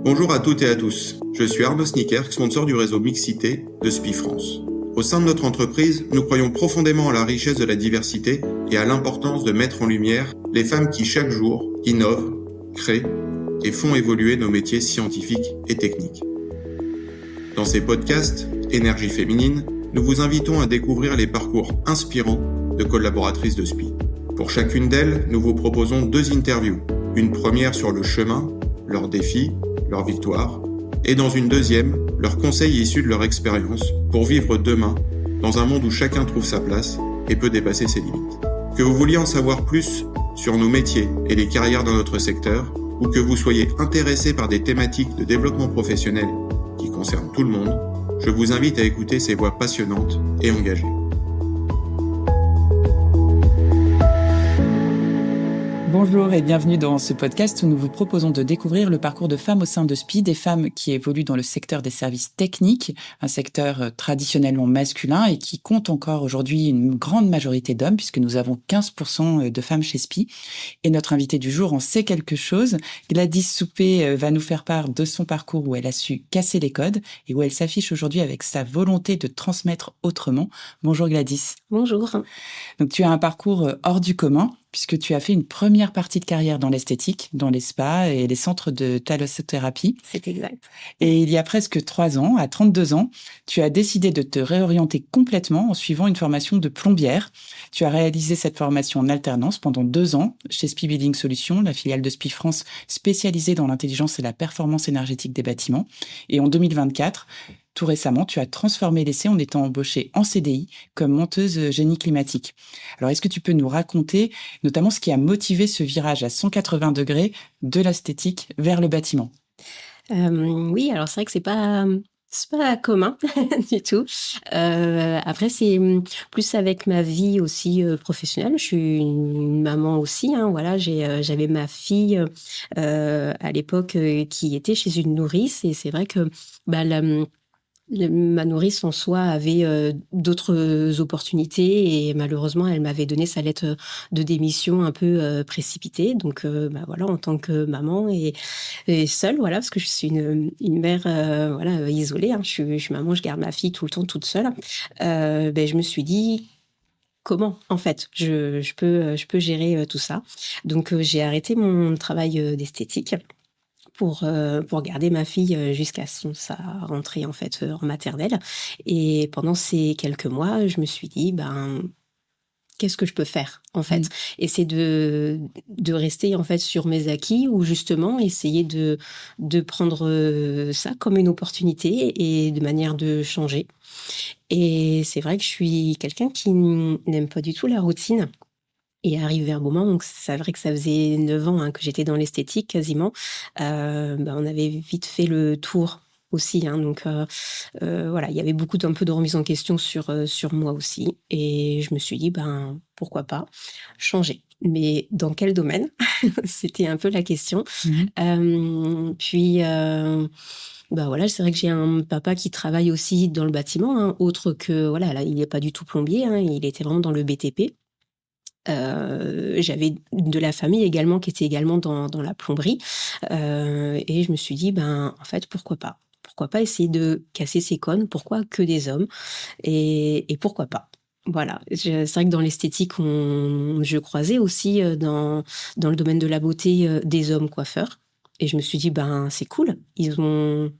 Bonjour à toutes et à tous, je suis Arnaud Snicker, sponsor du réseau Mixité de SPI France. Au sein de notre entreprise, nous croyons profondément à la richesse de la diversité et à l'importance de mettre en lumière les femmes qui chaque jour innovent, créent et font évoluer nos métiers scientifiques et techniques. Dans ces podcasts, Énergie féminine, nous vous invitons à découvrir les parcours inspirants de collaboratrices de SPI. Pour chacune d'elles, nous vous proposons 2 interviews. Une première sur le chemin, leurs défis, leurs victoires, et dans une deuxième, leurs conseils issus de leur expérience pour vivre demain dans un monde où chacun trouve sa place et peut dépasser ses limites. Que vous vouliez en savoir plus sur nos métiers et les carrières dans notre secteur, ou que vous soyez intéressé par des thématiques de développement professionnel qui concernent tout le monde, je vous invite à écouter ces voix passionnantes et engagées. Bonjour et bienvenue dans ce podcast où nous vous proposons de découvrir le parcours de femmes au sein de SPI, des femmes qui évoluent dans le secteur des services techniques, un secteur traditionnellement masculin et qui compte encore aujourd'hui une grande majorité d'hommes puisque nous avons 15% de femmes chez SPI. Et notre invitée du jour en sait quelque chose. Gladys Soupé va nous faire part de son parcours où elle a su casser les codes et où elle s'affiche aujourd'hui avec sa volonté de transmettre autrement. Bonjour Gladys. Bonjour. Donc tu as un parcours hors du commun, puisque tu as fait une première partie de carrière dans l'esthétique, dans les spas et les centres de thalassothérapie. C'est exact. Et il y a presque 3 ans, à 32 ans, tu as décidé de te réorienter complètement en suivant une formation de plombière. Tu as réalisé cette formation en alternance pendant 2 ans chez SPI Building Solutions, la filiale de SPI France spécialisée dans l'intelligence et la performance énergétique des bâtiments. Et en 2024, tout récemment, tu as transformé l'essai en étant embauchée en CDI comme monteuse génie climatique. Alors, est-ce que tu peux nous raconter notamment ce qui a motivé ce virage à 180 degrés de l'esthétique vers le bâtiment ? Oui, alors c'est vrai que c'est pas commun du tout. Après, c'est plus avec ma vie aussi professionnelle. Je suis une maman aussi. Voilà, j'avais ma fille à l'époque qui était chez une nourrice et c'est vrai que ma nourrice en soi avait d'autres opportunités et malheureusement elle m'avait donné sa lettre de démission un peu précipitée. Donc voilà, en tant que maman et seule, voilà, parce que je suis une mère voilà, isolée. Je suis maman, je garde ma fille tout le temps toute seule. Je me suis dit comment en fait je peux gérer tout ça. Donc j'ai arrêté mon travail d'esthétique pour garder ma fille jusqu'à sa rentrée en fait en maternelle. Et pendant ces quelques mois, je me suis dit qu'est-ce que je peux faire en fait? Et c'est de rester en fait sur mes acquis ou justement essayer de prendre ça comme une opportunité et de manière de changer. Et c'est vrai que je suis quelqu'un qui n'aime pas du tout la routine. Et arrivé un moment, donc c'est vrai que ça faisait 9 ans que j'étais dans l'esthétique quasiment, on avait vite fait le tour aussi. Donc voilà, il y avait un peu de remise en question sur moi aussi. Et je me suis dit, pourquoi pas changer. Mais dans quel domaine? C'était un peu la question. Puis... voilà, c'est vrai que j'ai un papa qui travaille aussi dans le bâtiment, autre que, voilà, là, il n'est pas du tout plombier, il était vraiment dans le BTP. J'avais de la famille également qui était également dans la plomberie et je me suis dit en fait pourquoi pas essayer de casser ces codes, pourquoi que des hommes et pourquoi pas. Voilà, c'est vrai que dans l'esthétique je croisais aussi dans le domaine de la beauté des hommes coiffeurs et je me suis dit c'est cool, ils ont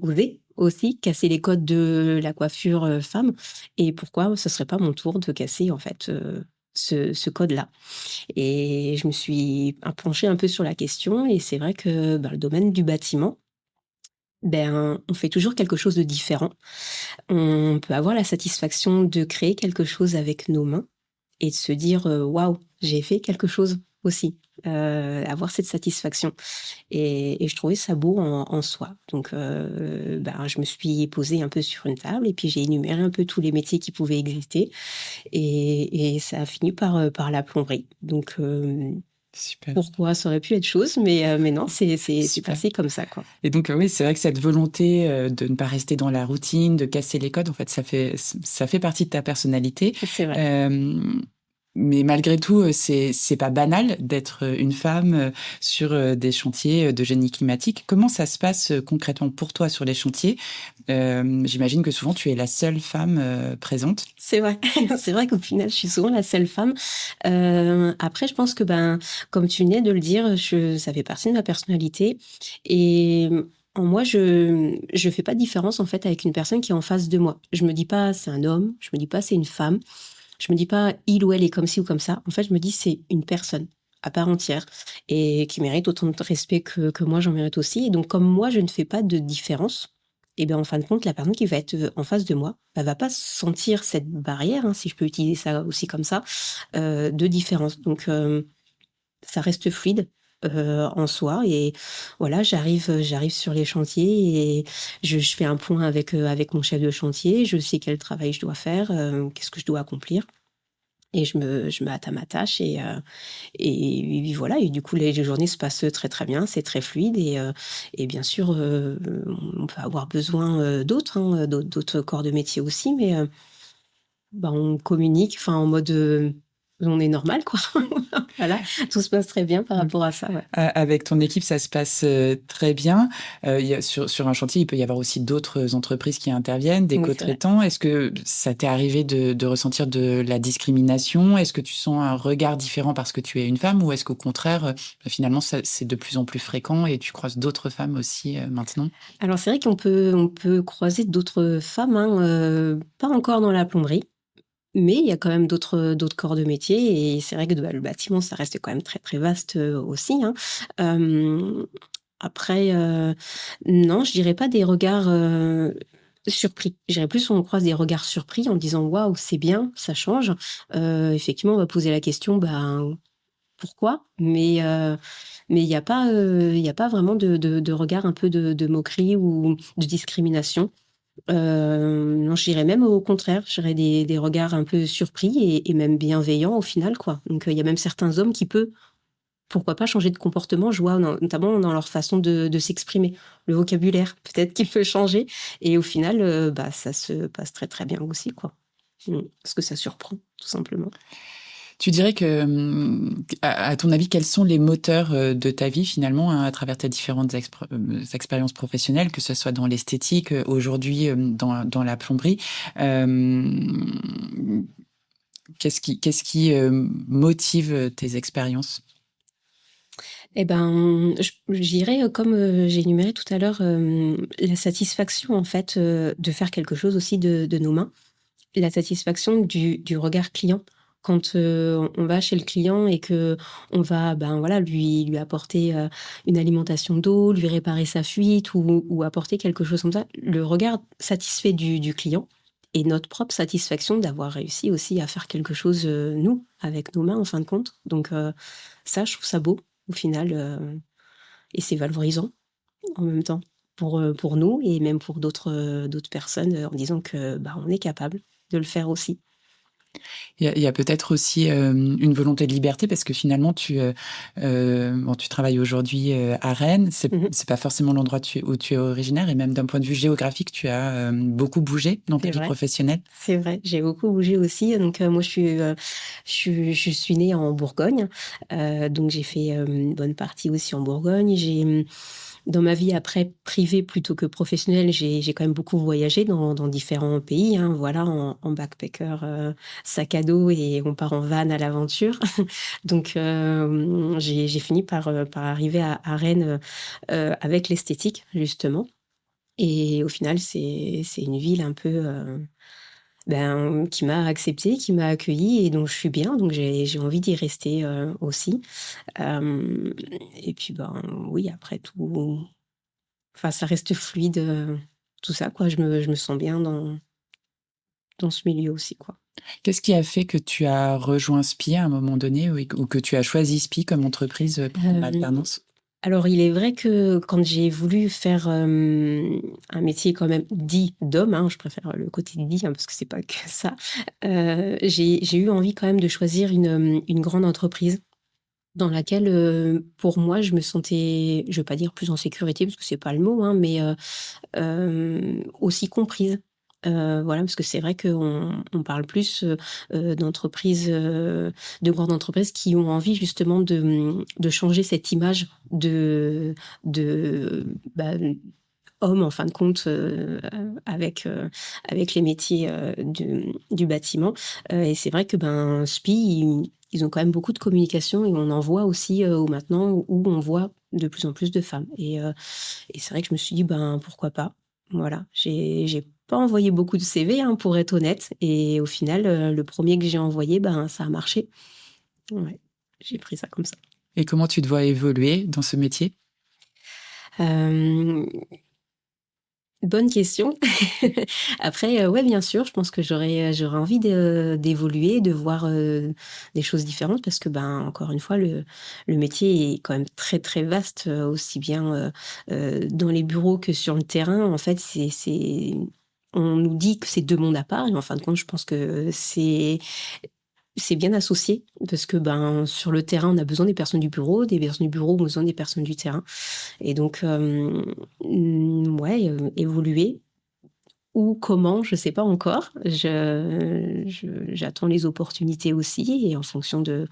osé aussi casser les codes de la coiffure femme et pourquoi ce serait pas mon tour de casser en fait ce code-là. Et je me suis penchée un peu sur la question et c'est vrai que le domaine du bâtiment, on fait toujours quelque chose de différent. On peut avoir la satisfaction de créer quelque chose avec nos mains et de se dire waouh, j'ai fait quelque chose aussi. Avoir cette satisfaction et je trouvais ça beau en soi. Donc je me suis posée un peu sur une table et puis j'ai énuméré un peu tous les métiers qui pouvaient exister et ça a fini par la plomberie. Donc super. Pourquoi ça aurait pu être chose, mais non, c'est passé comme ça, quoi. Et donc oui, c'est vrai que cette volonté de ne pas rester dans la routine, de casser les codes, en fait, ça fait partie de ta personnalité. C'est vrai. Mais malgré tout, c'est pas banal d'être une femme sur des chantiers de génie climatique. Comment ça se passe concrètement pour toi sur les chantiers? J'imagine que souvent tu es la seule femme présente. C'est vrai, c'est vrai qu'au final, je suis souvent la seule femme. Après, je pense que, comme tu venais de le dire, ça fait partie de ma personnalité. Et en moi, je fais pas de différence en fait avec une personne qui est en face de moi. Je me dis pas c'est un homme, je me dis pas c'est une femme, je me dis pas il ou elle est comme ci ou comme ça. En fait, je me dis c'est une personne à part entière et qui mérite autant de respect que moi j'en mérite aussi. Et donc, comme moi, je ne fais pas de différence, et bien en fin de compte, la personne qui va être en face de moi, va pas sentir cette barrière, hein, si je peux utiliser ça aussi comme ça, de différence. Donc, ça reste fluide en soi. Et voilà, j'arrive sur les chantiers et je fais un point avec mon chef de chantier. Je sais quel travail je dois faire, qu'est-ce que je dois accomplir. Et je me hâte à ma tâche et voilà. Et du coup, les journées se passent très très bien, c'est très fluide et bien sûr, on peut avoir besoin d'autres, hein, d'autres corps de métier aussi, mais on communique, enfin en mode on est normal quoi. Voilà, tout se passe très bien par rapport à ça. Ouais. Avec ton équipe, ça se passe très bien. Sur un chantier, il peut y avoir aussi d'autres entreprises qui interviennent, des Oui, co-traitants. Est-ce que ça t'est arrivé de ressentir de la discrimination? Est-ce que tu sens un regard différent parce que tu es une femme ou est-ce qu'au contraire, finalement, c'est de plus en plus fréquent et tu croises d'autres femmes aussi maintenant? Alors c'est vrai on peut croiser d'autres femmes, hein, pas encore dans la plomberie. Mais il y a quand même d'autres corps de métier et c'est vrai que le bâtiment, ça reste quand même très, très vaste, aussi, hein. Après, non, je dirais pas des regards, surpris. Je dirais plus on croise des regards surpris en disant: «Waouh, c'est bien, ça change». Effectivement, on va poser la question: «Pourquoi?» mais il y a pas vraiment de regard un peu de moquerie ou de discrimination. Non, je dirais même au contraire, je dirais des regards un peu surpris et même bienveillants au final, quoi. Donc, il y a même certains hommes qui peuvent, pourquoi pas, changer de comportement. Je vois notamment dans leur façon de s'exprimer. Le vocabulaire, peut-être qu'il peut changer et au final, ça se passe très, très bien aussi, quoi. Parce que ça surprend, tout simplement. Tu dirais que, à ton avis, quels sont les moteurs de ta vie finalement à travers tes différentes expériences professionnelles, que ce soit dans l'esthétique, aujourd'hui dans la plomberie? Qu'est-ce qui motive tes expériences? Eh ben, je dirais, comme j'ai énuméré tout à l'heure, la satisfaction en fait de faire quelque chose aussi de nos mains, la satisfaction du regard client. Quand on va chez le client et que on va voilà, lui apporter une alimentation d'eau, lui réparer sa fuite ou apporter quelque chose comme ça, le regard satisfait du client et notre propre satisfaction d'avoir réussi aussi à faire quelque chose, nous, avec nos mains en fin de compte. Donc ça, je trouve ça beau au final, et c'est valorisant en même temps pour nous et même pour d'autres personnes, en disant que, on est capable de le faire aussi. Il y a peut-être aussi une volonté de liberté parce que finalement tu travailles aujourd'hui à Rennes. Mmh. C'est pas forcément l'endroit où tu es originaire et même d'un point de vue géographique, tu as beaucoup bougé dans ta C'est vie vrai, professionnelle. c'est vrai. J'ai beaucoup bougé aussi. Donc moi, je suis née en Bourgogne, donc j'ai fait une bonne partie aussi en Bourgogne. Dans ma vie après privée plutôt que professionnelle, j'ai quand même beaucoup voyagé dans différents pays, hein, voilà, en backpacker, sac à dos et on part en van à l'aventure. Donc j'ai fini par arriver à Rennes, avec l'esthétique justement et au final c'est une ville un peu, qui m'a acceptée, qui m'a accueillie et dont je suis bien, donc j'ai envie d'y rester, aussi. Hem et puis, oui, après tout, enfin, ça reste fluide, tout ça, quoi. Je me sens bien dans ce milieu aussi, quoi. Qu'est-ce qui a fait que tu as rejoint SPI à un moment donné ou que tu as choisi SPI comme entreprise pour ton Hem, alternance? alors il est vrai que quand j'ai voulu faire, un métier quand même dit d'homme, hein, je préfère le côté dit, hein, parce que c'est pas que ça, j'ai eu envie quand même de choisir une grande entreprise dans laquelle, pour moi, je me sentais, je vais pas dire plus en sécurité parce que c'est pas le mot, hein, mais aussi comprise. Voilà, parce que c'est vrai qu'on parle plus d'entreprises, de grandes entreprises qui ont envie justement de changer cette image de hommes, en fin de compte, avec les métiers du bâtiment. Et c'est vrai que SPI, ils ont quand même beaucoup de communication, et on en voit aussi maintenant, où on voit de plus en plus de femmes. Et c'est vrai que je me suis dit, pourquoi pas. Voilà, j'ai pas envoyé beaucoup de CV, pour être honnête. Et au final, le premier que j'ai envoyé, ça a marché. Ouais, j'ai pris ça comme ça. Et comment tu te vois évoluer dans ce métier ? Bonne question. Après, ouais, bien sûr, je pense que j'aurais envie d'évoluer, de voir des choses différentes, parce que, encore une fois, le métier est quand même très, très vaste, aussi bien dans les bureaux que sur le terrain. En fait, on nous dit que c'est deux mondes à part, et en fin de compte, je pense que c'est bien associé, parce que sur le terrain, on a besoin des personnes du bureau ont besoin des personnes du terrain. Et donc, évoluer. Ou comment, je sais pas encore. J'attends les opportunités aussi, et en fonction de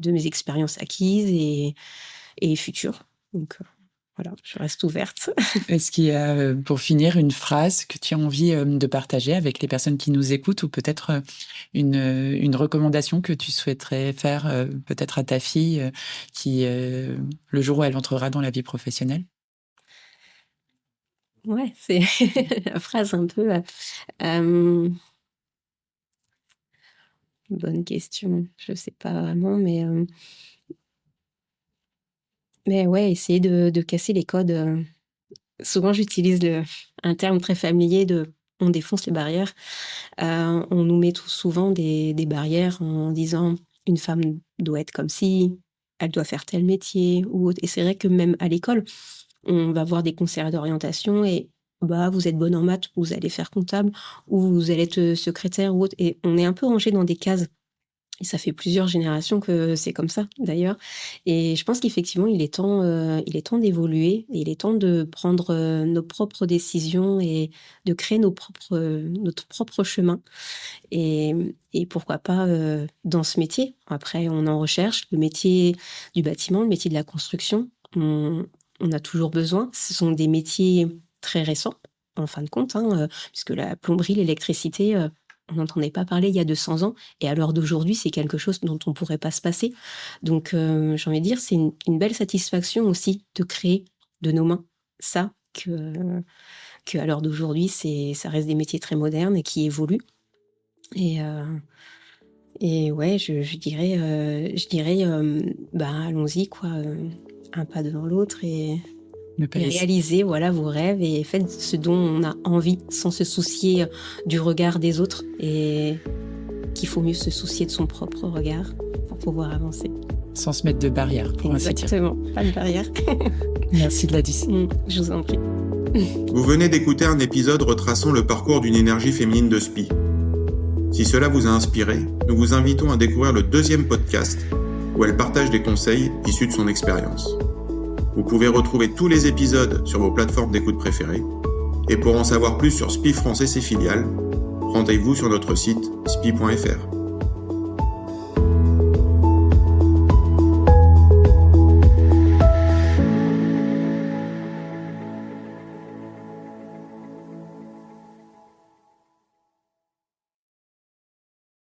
mes expériences acquises et futures. Donc, voilà, je reste ouverte. Est-ce qu'il y a, pour finir, une phrase que tu as envie de partager avec les personnes qui nous écoutent, ou peut-être une recommandation que tu souhaiterais faire peut-être à ta fille qui, le jour où elle entrera dans la vie professionnelle ? Ouais, c'est la phrase un peu... bonne question, je sais pas vraiment, mais ouais, essayer de casser les codes. Souvent, j'utilise un terme très familier de « on défonce les barrières ». On nous met souvent des barrières en disant « une femme doit être comme ci, elle doit faire tel métier » ou autre. Et c'est vrai que même à l'école, on va voir des conseillères d'orientation et vous êtes bonne en maths, vous allez faire comptable, ou vous allez être secrétaire ou autre. Et on est un peu rangé dans des cases. Et ça fait plusieurs générations que c'est comme ça, d'ailleurs. Et je pense qu'effectivement, il est temps d'évoluer, et il est temps de prendre nos propres décisions et de créer notre propre chemin. Et pourquoi pas dans ce métier. Après, on en recherche le métier du bâtiment, le métier de la construction. On a toujours besoin. Ce sont des métiers très récents, en fin de compte, puisque la plomberie, l'électricité, on n'entendait pas parler il y a 200 ans, et à l'heure d'aujourd'hui, c'est quelque chose dont on ne pourrait pas se passer. Donc, j'ai envie de dire, c'est une belle satisfaction aussi de créer de nos mains ça, que à l'heure d'aujourd'hui, ça reste des métiers très modernes et qui évoluent. Et ouais, je dirais, allons-y, quoi, un pas devant l'autre, et réalisez vos rêves, et faites ce dont on a envie sans se soucier du regard des autres, et qu'il faut mieux se soucier de son propre regard pour pouvoir avancer. Sans se mettre de barrière, pour ainsi dire. Exactement, pas de barrière. Merci Gladys. Je vous en prie. Vous venez d'écouter un épisode retraçant le parcours d'une énergie féminine de SPI. Si cela vous a inspiré, nous vous invitons à découvrir le 2e podcast, où elle partage des conseils issus de son expérience. Vous pouvez retrouver tous les épisodes sur vos plateformes d'écoute préférées. Et pour en savoir plus sur SPI France et ses filiales, rendez-vous sur notre site spi.fr.